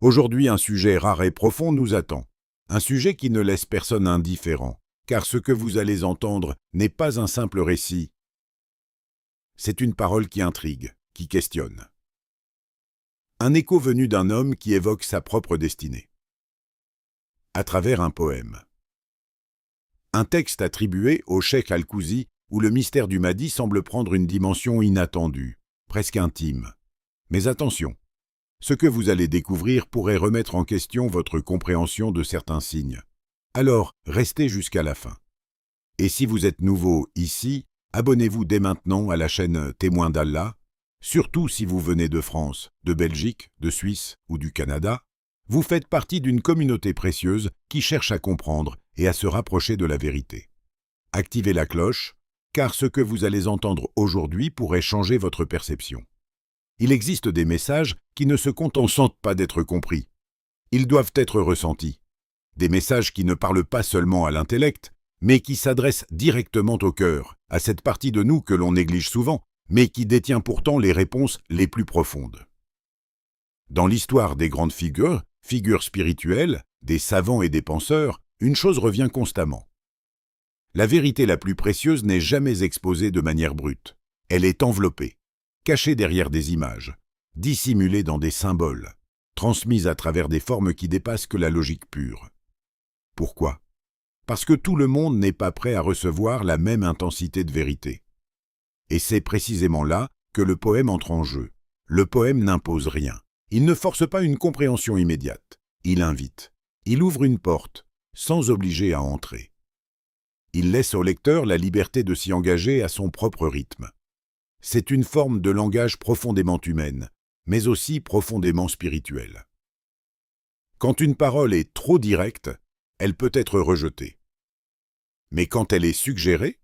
Aujourd'hui, un sujet rare et profond nous attend. Un sujet qui ne laisse personne indifférent, car ce que vous allez entendre n'est pas un simple récit. C'est une parole qui intrigue, qui questionne. Un écho venu d'un homme qui évoque sa propre destinée. À travers un poème. Un texte attribué au cheikh Al-Kouzi où le mystère du Mahdi semble prendre une dimension inattendue, presque intime. Mais attention, ce que vous allez découvrir pourrait remettre en question votre compréhension de certains signes. Alors, restez jusqu'à la fin. Et si vous êtes nouveau ici, abonnez-vous dès maintenant à la chaîne Témoins d'Allah, surtout si vous venez de France, de Belgique, de Suisse ou du Canada. Vous faites partie d'une communauté précieuse qui cherche à comprendre et à se rapprocher de la vérité. Activez la cloche, car ce que vous allez entendre aujourd'hui pourrait changer votre perception. Il existe des messages qui ne se contentent pas d'être compris. Ils doivent être ressentis. Des messages qui ne parlent pas seulement à l'intellect, mais qui s'adressent directement au cœur, à cette partie de nous que l'on néglige souvent, mais qui détient pourtant les réponses les plus profondes. Dans l'histoire des grandes figures spirituelles, des savants et des penseurs, une chose revient constamment. La vérité la plus précieuse n'est jamais exposée de manière brute. Elle est enveloppée, cachée derrière des images, dissimulée dans des symboles, transmise à travers des formes qui dépassent que la logique pure. Pourquoi ? Parce que tout le monde n'est pas prêt à recevoir la même intensité de vérité. Et c'est précisément là que le poème entre en jeu. Le poème n'impose rien. Il ne force pas une compréhension immédiate. Il invite. Il ouvre une porte, sans obliger à entrer. Il laisse au lecteur la liberté de s'y engager à son propre rythme. C'est une forme de langage profondément humaine, mais aussi profondément spirituelle. Quand une parole est trop directe, elle peut être rejetée. Mais quand elle est suggérée,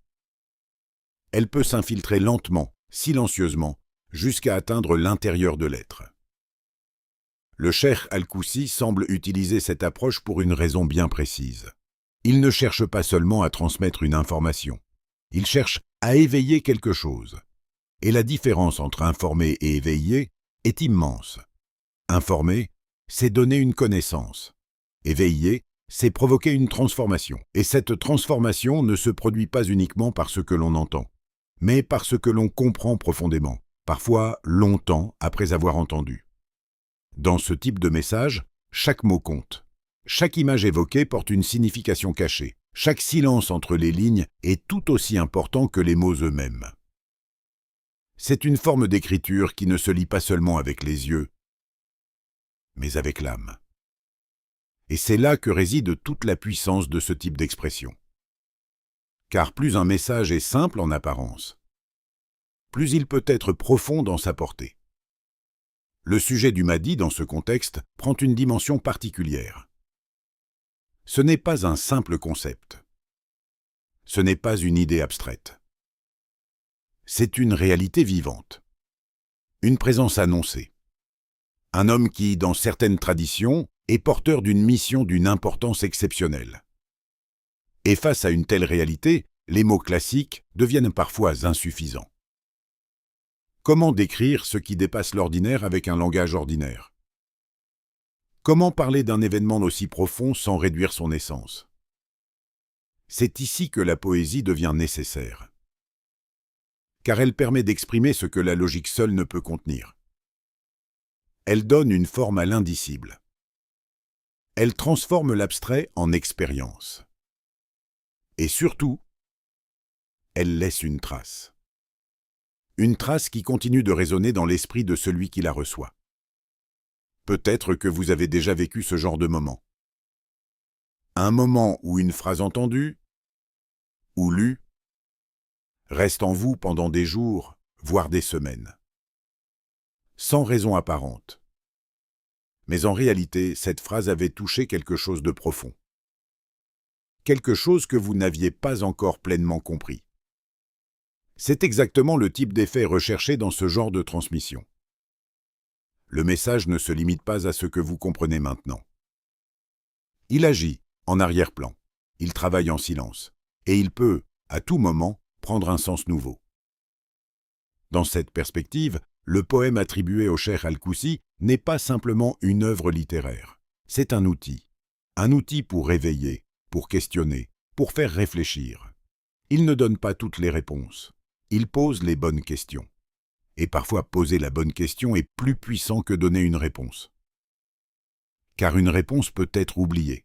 elle peut s'infiltrer lentement, silencieusement, jusqu'à atteindre l'intérieur de l'être. Le cheikh Al-Kouzi semble utiliser cette approche pour une raison bien précise. Il ne cherche pas seulement à transmettre une information, il cherche à éveiller quelque chose. Et la différence entre informer et éveiller est immense. Informer, c'est donner une connaissance. Éveiller, c'est provoquer une transformation. Et cette transformation ne se produit pas uniquement par ce que l'on entend, mais par ce que l'on comprend profondément, parfois longtemps après avoir entendu. Dans ce type de message, chaque mot compte. Chaque image évoquée porte une signification cachée. Chaque silence entre les lignes est tout aussi important que les mots eux-mêmes. C'est une forme d'écriture qui ne se lit pas seulement avec les yeux, mais avec l'âme. Et c'est là que réside toute la puissance de ce type d'expression. Car plus un message est simple en apparence, plus il peut être profond dans sa portée. Le sujet du Mahdi, dans ce contexte, prend une dimension particulière. Ce n'est pas un simple concept. Ce n'est pas une idée abstraite. C'est une réalité vivante. Une présence annoncée. Un homme qui, dans certaines traditions, est porteur d'une mission d'une importance exceptionnelle. Et face à une telle réalité, les mots classiques deviennent parfois insuffisants. Comment décrire ce qui dépasse l'ordinaire avec un langage ordinaire ? Comment parler d'un événement aussi profond sans réduire son essence ? C'est ici que la poésie devient nécessaire. Car elle permet d'exprimer ce que la logique seule ne peut contenir. Elle donne une forme à l'indicible. Elle transforme l'abstrait en expérience. Et surtout, elle laisse une trace. Une trace qui continue de résonner dans l'esprit de celui qui la reçoit. Peut-être que vous avez déjà vécu ce genre de moment. Un moment où une phrase entendue, ou lue, reste en vous pendant des jours, voire des semaines. Sans raison apparente. Mais en réalité, cette phrase avait touché quelque chose de profond. Quelque chose que vous n'aviez pas encore pleinement compris. C'est exactement le type d'effet recherché dans ce genre de transmission. Le message ne se limite pas à ce que vous comprenez maintenant. Il agit en arrière-plan, il travaille en silence, et il peut, à tout moment, prendre un sens nouveau. Dans cette perspective, le poème attribué au cheikh Al-Kouzi n'est pas simplement une œuvre littéraire. C'est un outil pour réveiller, pour questionner, pour faire réfléchir. Il ne donne pas toutes les réponses. Il pose les bonnes questions. Et parfois, poser la bonne question est plus puissant que donner une réponse. Car une réponse peut être oubliée.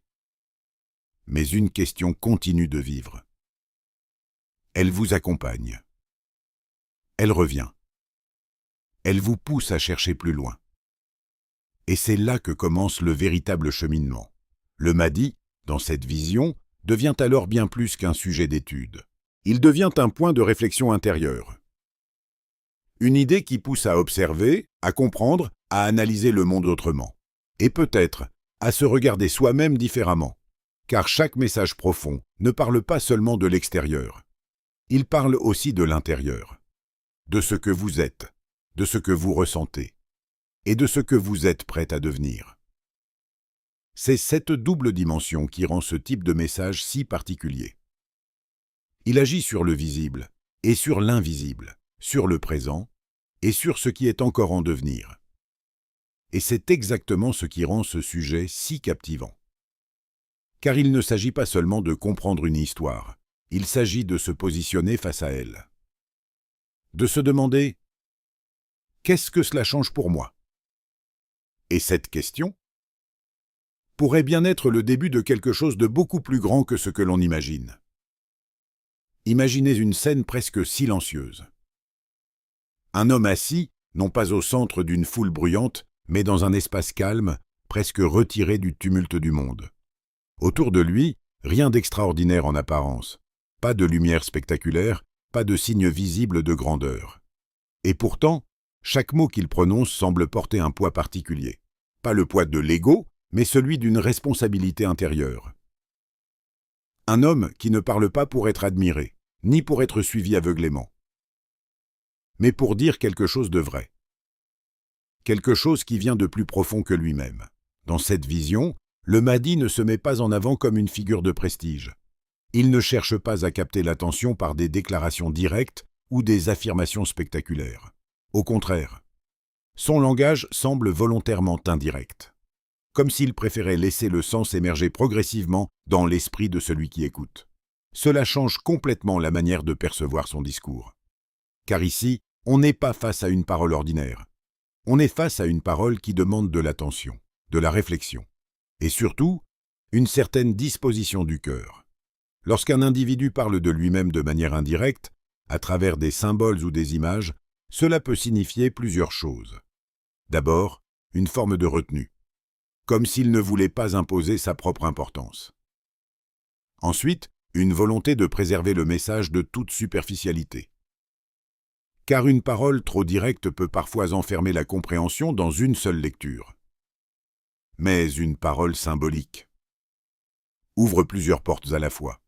Mais une question continue de vivre. Elle vous accompagne. Elle revient. Elle vous pousse à chercher plus loin. Et c'est là que commence le véritable cheminement. Le Mahdi, dans cette vision, devient alors bien plus qu'un sujet d'étude. Il devient un point de réflexion intérieure. Une idée qui pousse à observer, à comprendre, à analyser le monde autrement. Et peut-être à se regarder soi-même différemment. Car chaque message profond ne parle pas seulement de l'extérieur. Il parle aussi de l'intérieur. De ce que vous êtes, de ce que vous ressentez, et de ce que vous êtes prêt à devenir. C'est cette double dimension qui rend ce type de message si particulier. Il agit sur le visible et sur l'invisible, sur le présent et sur ce qui est encore en devenir. Et c'est exactement ce qui rend ce sujet si captivant. Car il ne s'agit pas seulement de comprendre une histoire, il s'agit de se positionner face à elle. De se demander « Qu'est-ce que cela change pour moi ?» Et cette question pourrait bien être le début de quelque chose de beaucoup plus grand que ce que l'on imagine. Imaginez une scène presque silencieuse. Un homme assis, non pas au centre d'une foule bruyante, mais dans un espace calme, presque retiré du tumulte du monde. Autour de lui, rien d'extraordinaire en apparence, pas de lumière spectaculaire, pas de signe visible de grandeur. Et pourtant, chaque mot qu'il prononce semble porter un poids particulier. Pas le poids de l'ego, mais celui d'une responsabilité intérieure. Un homme qui ne parle pas pour être admiré, ni pour être suivi aveuglément, mais pour dire quelque chose de vrai. Quelque chose qui vient de plus profond que lui-même. Dans cette vision, le Mahdi ne se met pas en avant comme une figure de prestige. Il ne cherche pas à capter l'attention par des déclarations directes ou des affirmations spectaculaires. Au contraire, son langage semble volontairement indirect, comme s'il préférait laisser le sens émerger progressivement dans l'esprit de celui qui écoute. Cela change complètement la manière de percevoir son discours. Car ici, on n'est pas face à une parole ordinaire. On est face à une parole qui demande de l'attention, de la réflexion, et surtout, une certaine disposition du cœur. Lorsqu'un individu parle de lui-même de manière indirecte, à travers des symboles ou des images, cela peut signifier plusieurs choses. D'abord, une forme de retenue, comme s'il ne voulait pas imposer sa propre importance. Ensuite, une volonté de préserver le message de toute superficialité. Car une parole trop directe peut parfois enfermer la compréhension dans une seule lecture. Mais une parole symbolique ouvre plusieurs portes à la fois.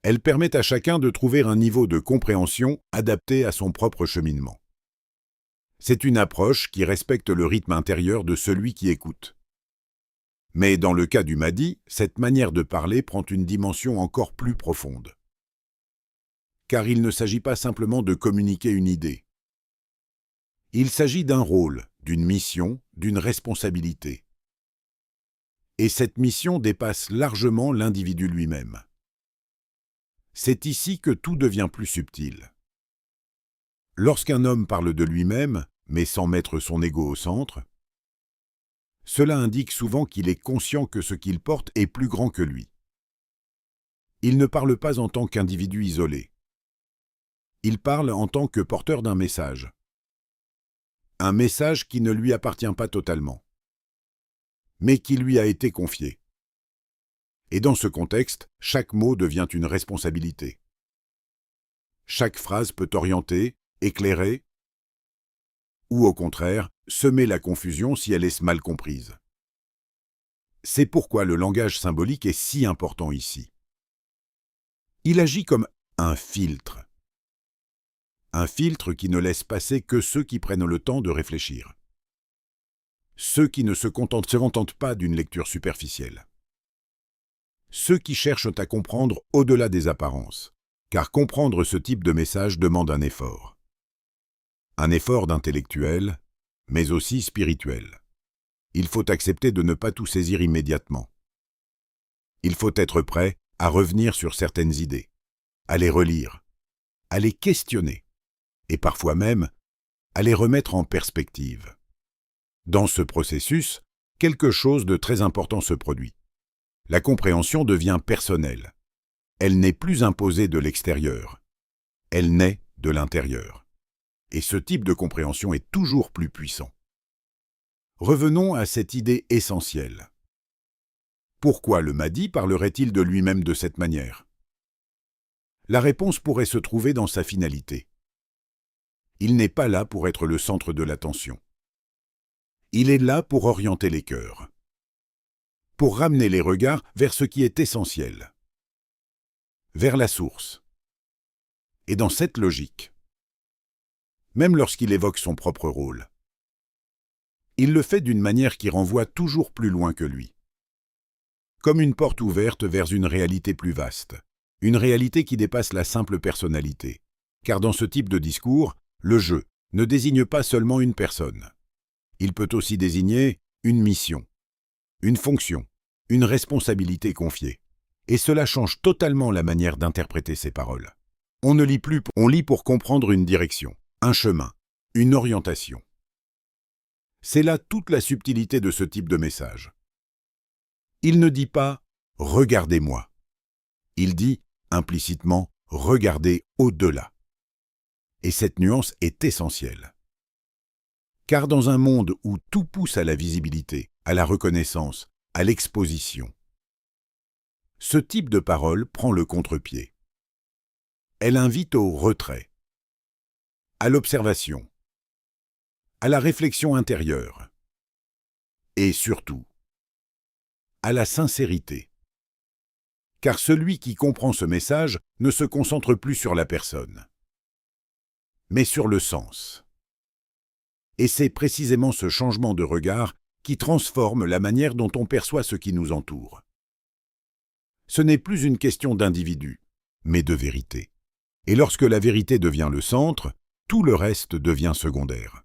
Elle permet à chacun de trouver un niveau de compréhension adapté à son propre cheminement. C'est une approche qui respecte le rythme intérieur de celui qui écoute. Mais dans le cas du Mahdi, cette manière de parler prend une dimension encore plus profonde. Car il ne s'agit pas simplement de communiquer une idée. Il s'agit d'un rôle, d'une mission, d'une responsabilité. Et cette mission dépasse largement l'individu lui-même. C'est ici que tout devient plus subtil. Lorsqu'un homme parle de lui-même, mais sans mettre son ego au centre, cela indique souvent qu'il est conscient que ce qu'il porte est plus grand que lui. Il ne parle pas en tant qu'individu isolé. Il parle en tant que porteur d'un message. Un message qui ne lui appartient pas totalement, mais qui lui a été confié. Et dans ce contexte, chaque mot devient une responsabilité. Chaque phrase peut orienter, éclairer, ou au contraire, semer la confusion si elle est mal comprise. C'est pourquoi le langage symbolique est si important ici. Il agit comme un filtre. Un filtre qui ne laisse passer que ceux qui prennent le temps de réfléchir. Ceux qui ne se contentent pas d'une lecture superficielle. Ceux qui cherchent à comprendre au-delà des apparences, car comprendre ce type de message demande un effort. Un effort d'intellectuel, mais aussi spirituelle. Il faut accepter de ne pas tout saisir immédiatement. Il faut être prêt à revenir sur certaines idées, à les relire, à les questionner, et parfois même à les remettre en perspective. Dans ce processus, quelque chose de très important se produit. La compréhension devient personnelle. Elle n'est plus imposée de l'extérieur. Elle naît de l'intérieur. Et ce type de compréhension est toujours plus puissant. Revenons à cette idée essentielle. Pourquoi le Mahdi parlerait-il de lui-même de cette manière? La réponse pourrait se trouver dans sa finalité. Il n'est pas là pour être le centre de l'attention. Il est là pour orienter les cœurs, pour ramener les regards vers ce qui est essentiel, vers la source. Et dans cette logique, même lorsqu'il évoque son propre rôle, il le fait d'une manière qui renvoie toujours plus loin que lui, comme une porte ouverte vers une réalité plus vaste, une réalité qui dépasse la simple personnalité, car dans ce type de discours, le je ne désigne pas seulement une personne. Il peut aussi désigner une mission, une fonction, une responsabilité confiée. Et cela change totalement la manière d'interpréter ces paroles. On ne lit plus, on lit pour comprendre une direction, un chemin, une orientation. C'est là toute la subtilité de ce type de message. Il ne dit pas « regardez-moi ». Il dit implicitement « regardez au-delà ». Et cette nuance est essentielle. Car dans un monde où tout pousse à la visibilité, à la reconnaissance, à l'exposition, ce type de parole prend le contre-pied. Elle invite au retrait, à l'observation, à la réflexion intérieure et surtout à la sincérité. Car celui qui comprend ce message ne se concentre plus sur la personne, mais sur le sens. Et c'est précisément ce changement de regard qui transforme la manière dont on perçoit ce qui nous entoure. Ce n'est plus une question d'individu, mais de vérité. Et lorsque la vérité devient le centre, tout le reste devient secondaire.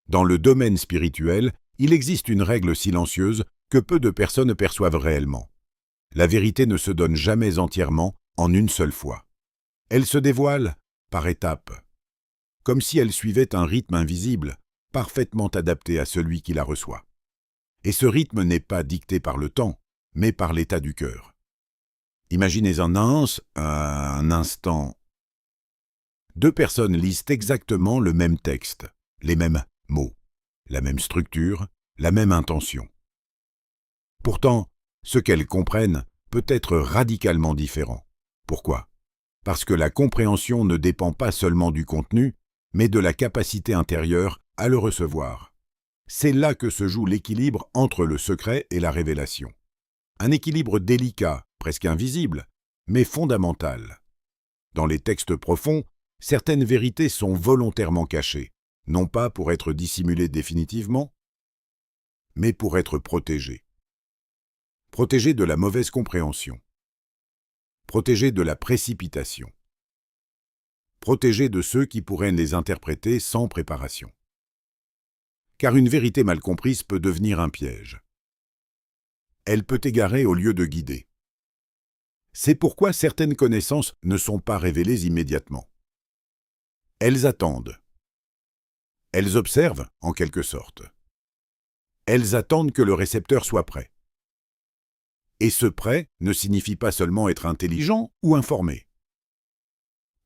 Dans le domaine spirituel, il existe une règle silencieuse que peu de personnes perçoivent réellement. La vérité ne se donne jamais entièrement en une seule fois. Elle se dévoile par étapes, comme si elle suivait un rythme invisible, parfaitement adapté à celui qui la reçoit. Et ce rythme n'est pas dicté par le temps, mais par l'état du cœur. Imaginez un instant. Deux personnes lisent exactement le même texte, les mêmes mots, la même structure, la même intention. Pourtant, ce qu'elles comprennent peut être radicalement différent. Pourquoi? Parce que la compréhension ne dépend pas seulement du contenu, mais de la capacité intérieure à le recevoir. C'est là que se joue l'équilibre entre le secret et la révélation. Un équilibre délicat, presque invisible, mais fondamental. Dans les textes profonds, certaines vérités sont volontairement cachées, non pas pour être dissimulées définitivement, mais pour être protégées. Protégées de la mauvaise compréhension. Protégées de la précipitation. Protégées de ceux qui pourraient les interpréter sans préparation. Car une vérité mal comprise peut devenir un piège. Elle peut égarer au lieu de guider. C'est pourquoi certaines connaissances ne sont pas révélées immédiatement. Elles attendent. Elles observent, en quelque sorte. Elles attendent que le récepteur soit prêt. Et ce prêt ne signifie pas seulement être intelligent ou informé.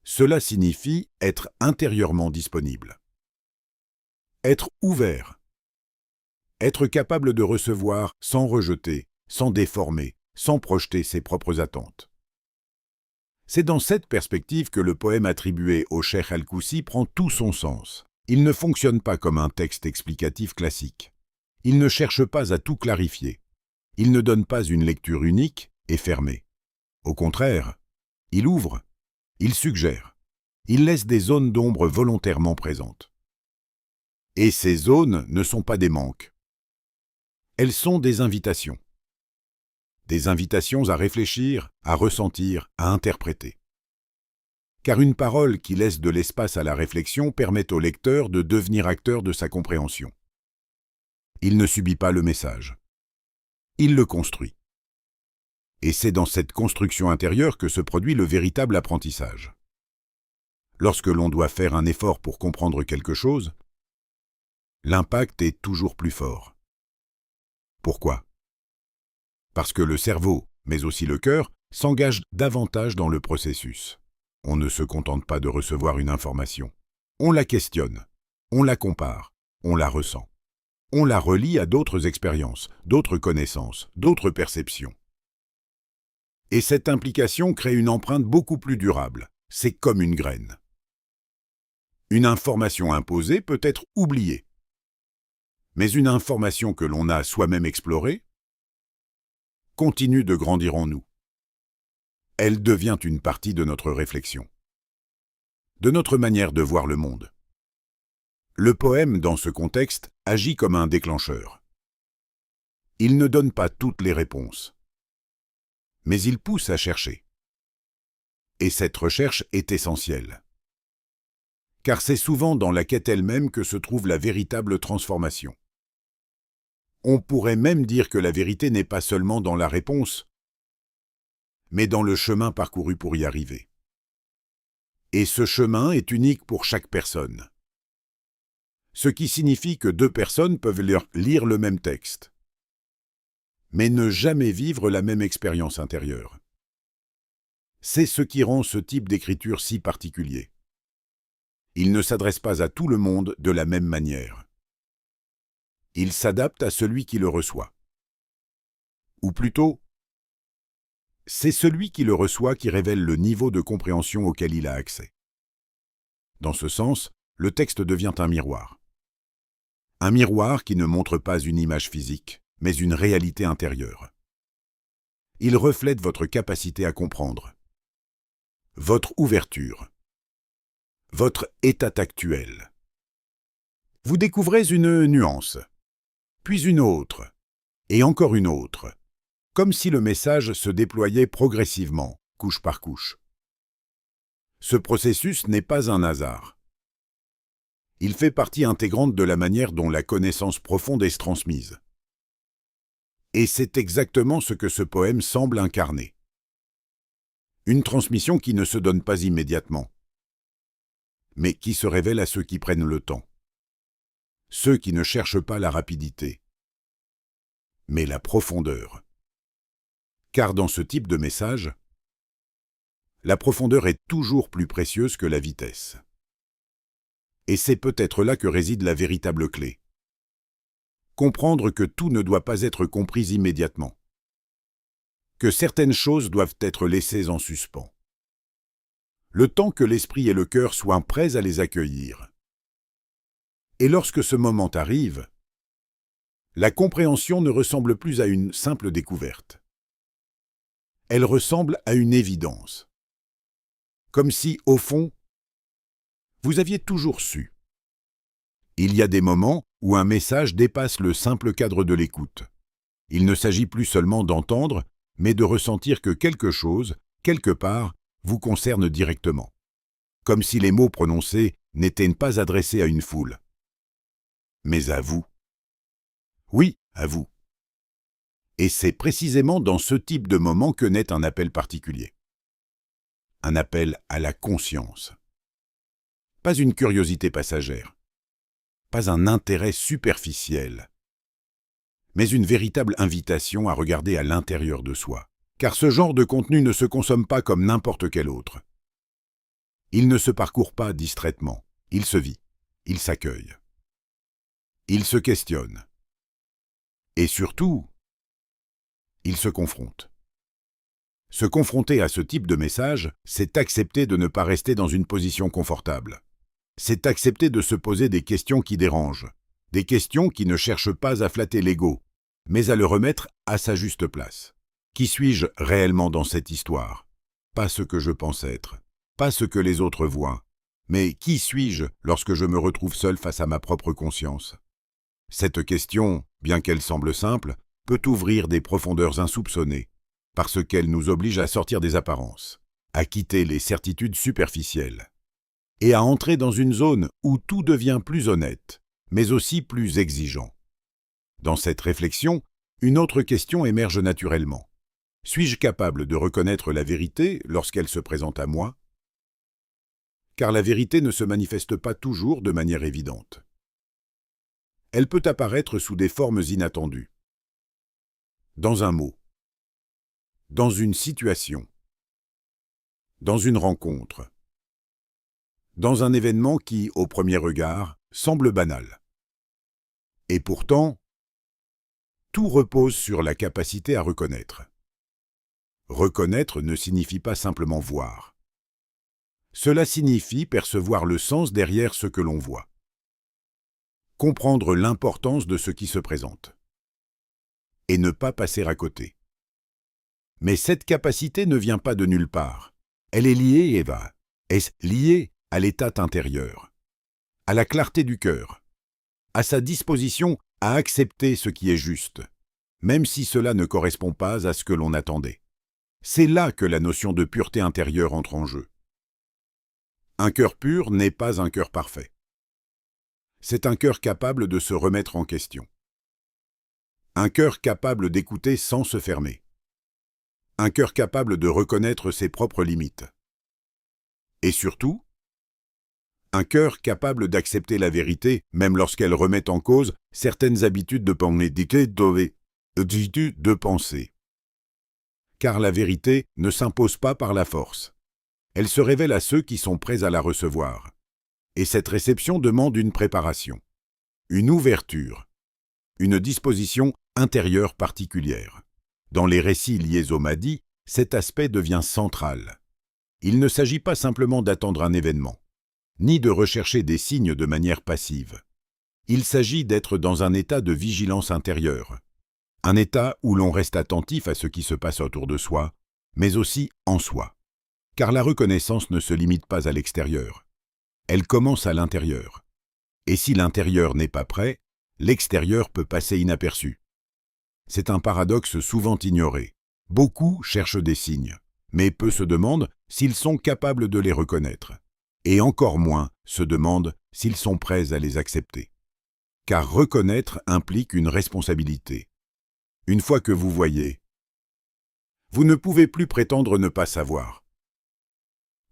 Cela signifie être intérieurement disponible. Être ouvert. Être capable de recevoir sans rejeter, sans déformer, sans projeter ses propres attentes. C'est dans cette perspective que le poème attribué au Cheikh Al-Koussi prend tout son sens. Il ne fonctionne pas comme un texte explicatif classique. Il ne cherche pas à tout clarifier. Il ne donne pas une lecture unique et fermée. Au contraire, il ouvre, il suggère, il laisse des zones d'ombre volontairement présentes. Et ces zones ne sont pas des manques. Elles sont des invitations. Des invitations à réfléchir, à ressentir, à interpréter. Car une parole qui laisse de l'espace à la réflexion permet au lecteur de devenir acteur de sa compréhension. Il ne subit pas le message. Il le construit. Et c'est dans cette construction intérieure que se produit le véritable apprentissage. Lorsque l'on doit faire un effort pour comprendre quelque chose, l'impact est toujours plus fort. Pourquoi? Parce que le cerveau, mais aussi le cœur, s'engagent davantage dans le processus. On ne se contente pas de recevoir une information. On la questionne, on la compare, on la ressent. On la relie à d'autres expériences, d'autres connaissances, d'autres perceptions. Et cette implication crée une empreinte beaucoup plus durable. C'est comme une graine. Une information imposée peut être oubliée. Mais une information que l'on a soi-même explorée continue de grandir en nous. Elle devient une partie de notre réflexion, de notre manière de voir le monde. Le poème, dans ce contexte, agit comme un déclencheur. Il ne donne pas toutes les réponses, mais il pousse à chercher. Et cette recherche est essentielle, car c'est souvent dans la quête elle-même que se trouve la véritable transformation. On pourrait même dire que la vérité n'est pas seulement dans la réponse, mais dans le chemin parcouru pour y arriver. Et ce chemin est unique pour chaque personne. Ce qui signifie que deux personnes peuvent lire le même texte, mais ne jamais vivre la même expérience intérieure. C'est ce qui rend ce type d'écriture si particulier. Il ne s'adresse pas à tout le monde de la même manière. Il s'adapte à celui qui le reçoit. Ou plutôt, c'est celui qui le reçoit qui révèle le niveau de compréhension auquel il a accès. Dans ce sens, le texte devient un miroir. Un miroir qui ne montre pas une image physique, mais une réalité intérieure. Il reflète votre capacité à comprendre, votre ouverture, votre état actuel. Vous découvrez une nuance, puis une autre, et encore une autre, comme si le message se déployait progressivement, couche par couche. Ce processus n'est pas un hasard. Il fait partie intégrante de la manière dont la connaissance profonde est transmise. Et c'est exactement ce que ce poème semble incarner. Une transmission qui ne se donne pas immédiatement, mais qui se révèle à ceux qui prennent le temps. Ceux qui ne cherchent pas la rapidité, mais la profondeur. Car dans ce type de message, la profondeur est toujours plus précieuse que la vitesse. Et c'est peut-être là que réside la véritable clé. Comprendre que tout ne doit pas être compris immédiatement. Que certaines choses doivent être laissées en suspens. Le temps que l'esprit et le cœur soient prêts à les accueillir. Et lorsque ce moment arrive, la compréhension ne ressemble plus à une simple découverte. Elle ressemble à une évidence. Comme si, au fond, vous aviez toujours su. Il y a des moments où un message dépasse le simple cadre de l'écoute. Il ne s'agit plus seulement d'entendre, mais de ressentir que quelque chose, quelque part, vous concerne directement. Comme si les mots prononcés n'étaient pas adressés à une foule, mais à vous. Oui, à vous. Et c'est précisément dans ce type de moment que naît un appel particulier. Un appel à la conscience. Pas une curiosité passagère, pas un intérêt superficiel, mais une véritable invitation à regarder à l'intérieur de soi. Car ce genre de contenu ne se consomme pas comme n'importe quel autre. Il ne se parcourt pas distraitement, il se vit, il s'accueille. Il se questionne. Et surtout, il se confronte. Se confronter à ce type de message, c'est accepter de ne pas rester dans une position confortable. C'est accepter de se poser des questions qui dérangent, des questions qui ne cherchent pas à flatter l'ego, mais à le remettre à sa juste place. Qui suis-je réellement dans cette histoire? Pas ce que je pense être, pas ce que les autres voient, mais qui suis-je lorsque je me retrouve seul face à ma propre conscience? Cette question, bien qu'elle semble simple, peut ouvrir des profondeurs insoupçonnées, parce qu'elle nous oblige à sortir des apparences, à quitter les certitudes superficielles, et à entrer dans une zone où tout devient plus honnête, mais aussi plus exigeant. Dans cette réflexion, une autre question émerge naturellement. Suis-je capable de reconnaître la vérité lorsqu'elle se présente à moi? Car la vérité ne se manifeste pas toujours de manière évidente. Elle peut apparaître sous des formes inattendues. Dans un mot. Dans une situation. Dans une rencontre. Dans un événement qui, au premier regard, semble banal. Et pourtant, tout repose sur la capacité à reconnaître. Reconnaître ne signifie pas simplement voir. Cela signifie percevoir le sens derrière ce que l'on voit. Comprendre l'importance de ce qui se présente. Et ne pas passer à côté. Mais cette capacité ne vient pas de nulle part. Elle est liée, Eva. Est-ce liée à l'état intérieur, à la clarté du cœur, à sa disposition à accepter ce qui est juste, même si cela ne correspond pas à ce que l'on attendait. C'est là que la notion de pureté intérieure entre en jeu. Un cœur pur n'est pas un cœur parfait. C'est un cœur capable de se remettre en question. Un cœur capable d'écouter sans se fermer. Un cœur capable de reconnaître ses propres limites. Et surtout, un cœur capable d'accepter la vérité, même lorsqu'elle remet en cause certaines habitudes de pensée. Car la vérité ne s'impose pas par la force. Elle se révèle à ceux qui sont prêts à la recevoir. Et cette réception demande une préparation, une ouverture, une disposition intérieure particulière. Dans les récits liés au Mahdi, cet aspect devient central. Il ne s'agit pas simplement d'attendre un événement, ni de rechercher des signes de manière passive. Il s'agit d'être dans un état de vigilance intérieure, un état où l'on reste attentif à ce qui se passe autour de soi, mais aussi en soi. Car la reconnaissance ne se limite pas à l'extérieur. Elle commence à l'intérieur. Et si l'intérieur n'est pas prêt, l'extérieur peut passer inaperçu. C'est un paradoxe souvent ignoré. Beaucoup cherchent des signes, mais peu se demandent s'ils sont capables de les reconnaître. Et encore moins se demandent s'ils sont prêts à les accepter. Car reconnaître implique une responsabilité. Une fois que vous voyez, vous ne pouvez plus prétendre ne pas savoir.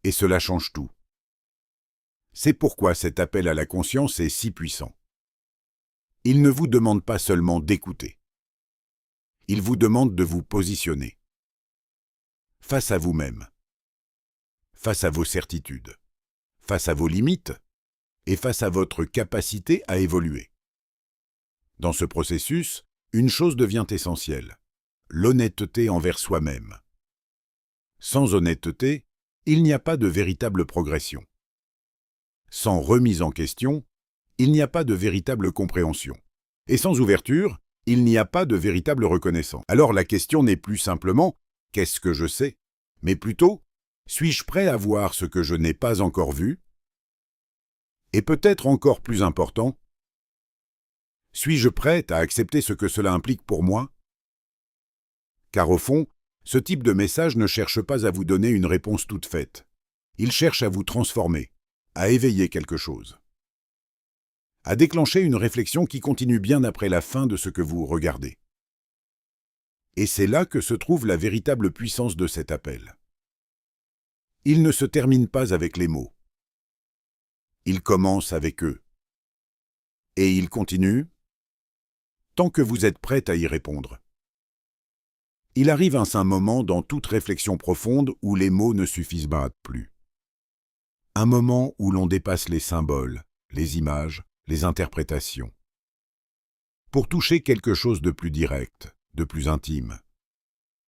Et cela change tout. C'est pourquoi cet appel à la conscience est si puissant. Il ne vous demande pas seulement d'écouter. Il vous demande de vous positionner. Face à vous-même. Face à vos certitudes. Face à vos limites. Et face à votre capacité à évoluer. Dans ce processus, une chose devient essentielle. L'honnêteté envers soi-même. Sans honnêteté, il n'y a pas de véritable progression. Sans remise en question, il n'y a pas de véritable compréhension. Et sans ouverture, il n'y a pas de véritable reconnaissance. Alors la question n'est plus simplement « qu'est-ce que je sais ?», mais plutôt « suis-je prêt à voir ce que je n'ai pas encore vu ?» Et peut-être encore plus important, « suis-je prête à accepter ce que cela implique pour moi ?» Car au fond, ce type de message ne cherche pas à vous donner une réponse toute faite. Il cherche à vous transformer, à éveiller quelque chose, à déclencher une réflexion qui continue bien après la fin de ce que vous regardez. Et c'est là que se trouve la véritable puissance de cet appel. Il ne se termine pas avec les mots. Il commence avec eux. Et il continue tant que vous êtes prête à y répondre. Il arrive un moment dans toute réflexion profonde où les mots ne suffisent plus. Un moment où l'on dépasse les symboles, les images, les interprétations. Pour toucher quelque chose de plus direct, de plus intime.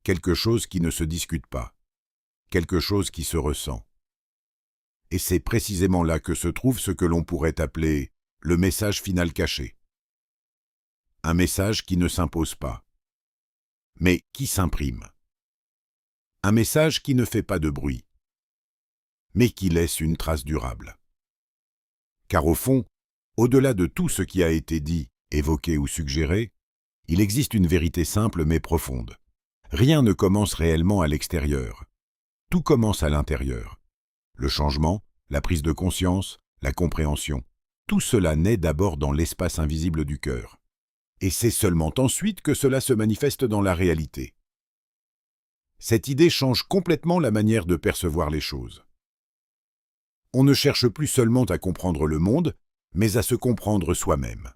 Quelque chose qui ne se discute pas. Quelque chose qui se ressent. Et c'est précisément là que se trouve ce que l'on pourrait appeler le message final caché. Un message qui ne s'impose pas, mais qui s'imprime. Un message qui ne fait pas de bruit, mais qui laisse une trace durable. Car au fond, au-delà de tout ce qui a été dit, évoqué ou suggéré, il existe une vérité simple mais profonde. Rien ne commence réellement à l'extérieur. Tout commence à l'intérieur. Le changement, la prise de conscience, la compréhension, tout cela naît d'abord dans l'espace invisible du cœur. Et c'est seulement ensuite que cela se manifeste dans la réalité. Cette idée change complètement la manière de percevoir les choses. On ne cherche plus seulement à comprendre le monde, mais à se comprendre soi-même.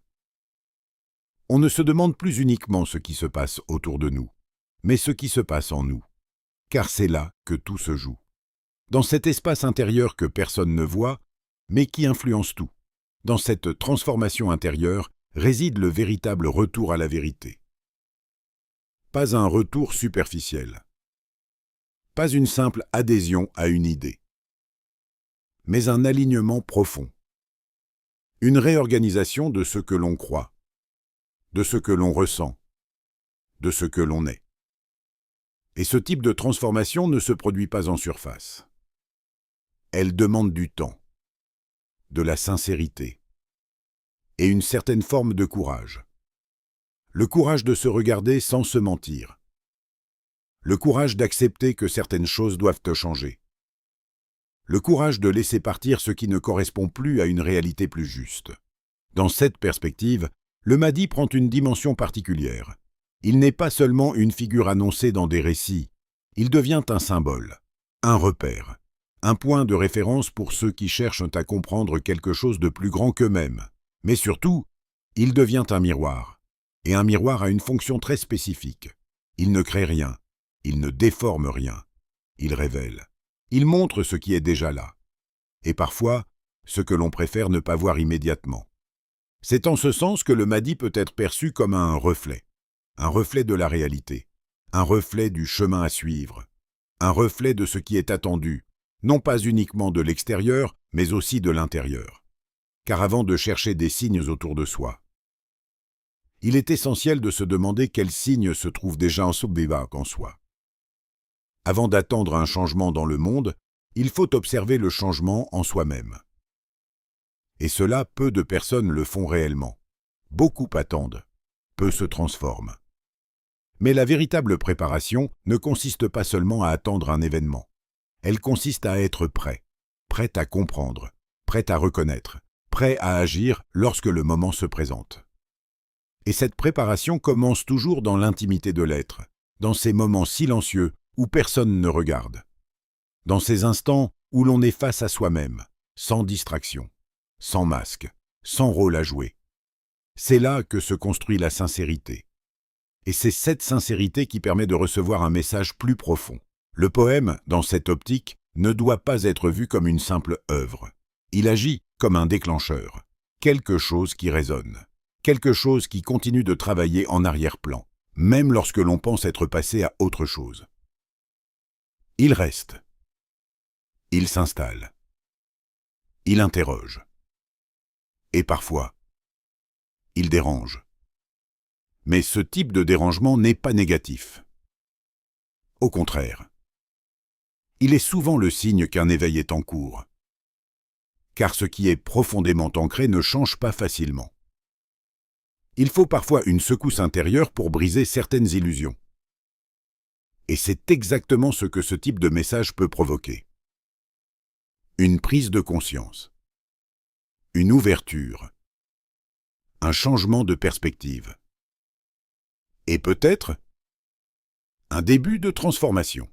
On ne se demande plus uniquement ce qui se passe autour de nous, mais ce qui se passe en nous. Car c'est là que tout se joue. Dans cet espace intérieur que personne ne voit, mais qui influence tout. Dans cette transformation intérieure réside le véritable retour à la vérité. Pas un retour superficiel. Pas une simple adhésion à une idée. Mais un alignement profond. Une réorganisation de ce que l'on croit, de ce que l'on ressent, de ce que l'on est. Et ce type de transformation ne se produit pas en surface. Elle demande du temps, de la sincérité et une certaine forme de courage. Le courage de se regarder sans se mentir. Le courage d'accepter que certaines choses doivent changer. Le courage de laisser partir ce qui ne correspond plus à une réalité plus juste. Dans cette perspective, le Mahdi prend une dimension particulière. Il n'est pas seulement une figure annoncée dans des récits, il devient un symbole, un repère, un point de référence pour ceux qui cherchent à comprendre quelque chose de plus grand qu'eux-mêmes. Mais surtout, il devient un miroir. Et un miroir a une fonction très spécifique. Il ne crée rien, il ne déforme rien, il révèle. Il montre ce qui est déjà là. Et parfois, ce que l'on préfère ne pas voir immédiatement. C'est en ce sens que le Mahdi peut être perçu comme un reflet de la réalité, un reflet du chemin à suivre, un reflet de ce qui est attendu, non pas uniquement de l'extérieur, mais aussi de l'intérieur. Car avant de chercher des signes autour de soi, il est essentiel de se demander quels signes se trouvent déjà en soi. Avant d'attendre un changement dans le monde, il faut observer le changement en soi-même. Et cela, peu de personnes le font réellement. Beaucoup attendent, peu se transforment. Mais la véritable préparation ne consiste pas seulement à attendre un événement. Elle consiste à être prêt à comprendre, prêt à reconnaître, prêt à agir lorsque le moment se présente. Et cette préparation commence toujours dans l'intimité de l'être, dans ces moments silencieux où personne ne regarde, dans ces instants où l'on est face à soi-même, sans distraction, sans masque, sans rôle à jouer. C'est là que se construit la sincérité. Et c'est cette sincérité qui permet de recevoir un message plus profond. Le poème, dans cette optique, ne doit pas être vu comme une simple œuvre. Il agit comme un déclencheur, quelque chose qui résonne, quelque chose qui continue de travailler en arrière-plan, même lorsque l'on pense être passé à autre chose. Il reste. Il s'installe. Il interroge. Et parfois, il dérange. Mais ce type de dérangement n'est pas négatif. Au contraire, il est souvent le signe qu'un éveil est en cours. Car ce qui est profondément ancré ne change pas facilement. Il faut parfois une secousse intérieure pour briser certaines illusions. Et c'est exactement ce que ce type de message peut provoquer. Une prise de conscience. Une ouverture. Un changement de perspective. Et peut-être un début de transformation.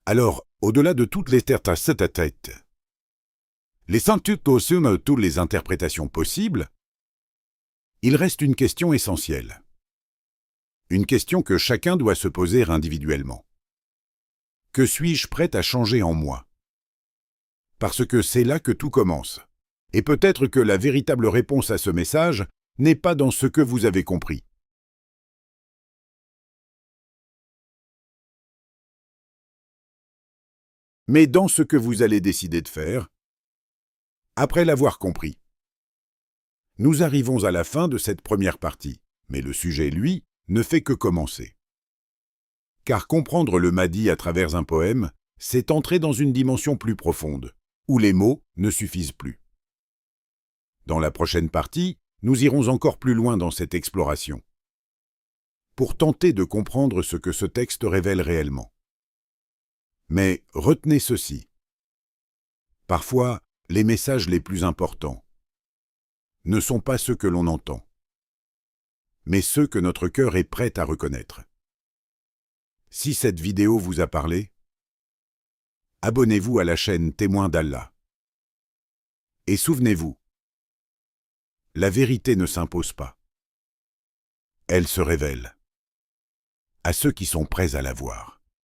Alors, au-delà de toutes les têtes à tête, laissant toutes les interprétations possibles, il reste une question essentielle. Une question que chacun doit se poser individuellement. Que suis-je prêt à changer en moi? Parce que c'est là que tout commence. Et peut-être que la véritable réponse à ce message n'est pas dans ce que vous avez compris. Mais dans ce que vous allez décider de faire, après l'avoir compris. Nous arrivons à la fin de cette première partie, mais le sujet, lui, ne fait que commencer. Car comprendre le Mahdi à travers un poème, c'est entrer dans une dimension plus profonde, où les mots ne suffisent plus. Dans la prochaine partie, nous irons encore plus loin dans cette exploration, pour tenter de comprendre ce que ce texte révèle réellement. Mais retenez ceci. Parfois, les messages les plus importants ne sont pas ceux que l'on entend, mais ceux que notre cœur est prêt à reconnaître. Si cette vidéo vous a parlé, abonnez-vous à la chaîne Témoins d'Allah. Et souvenez-vous, la vérité ne s'impose pas. Elle se révèle à ceux qui sont prêts à la voir.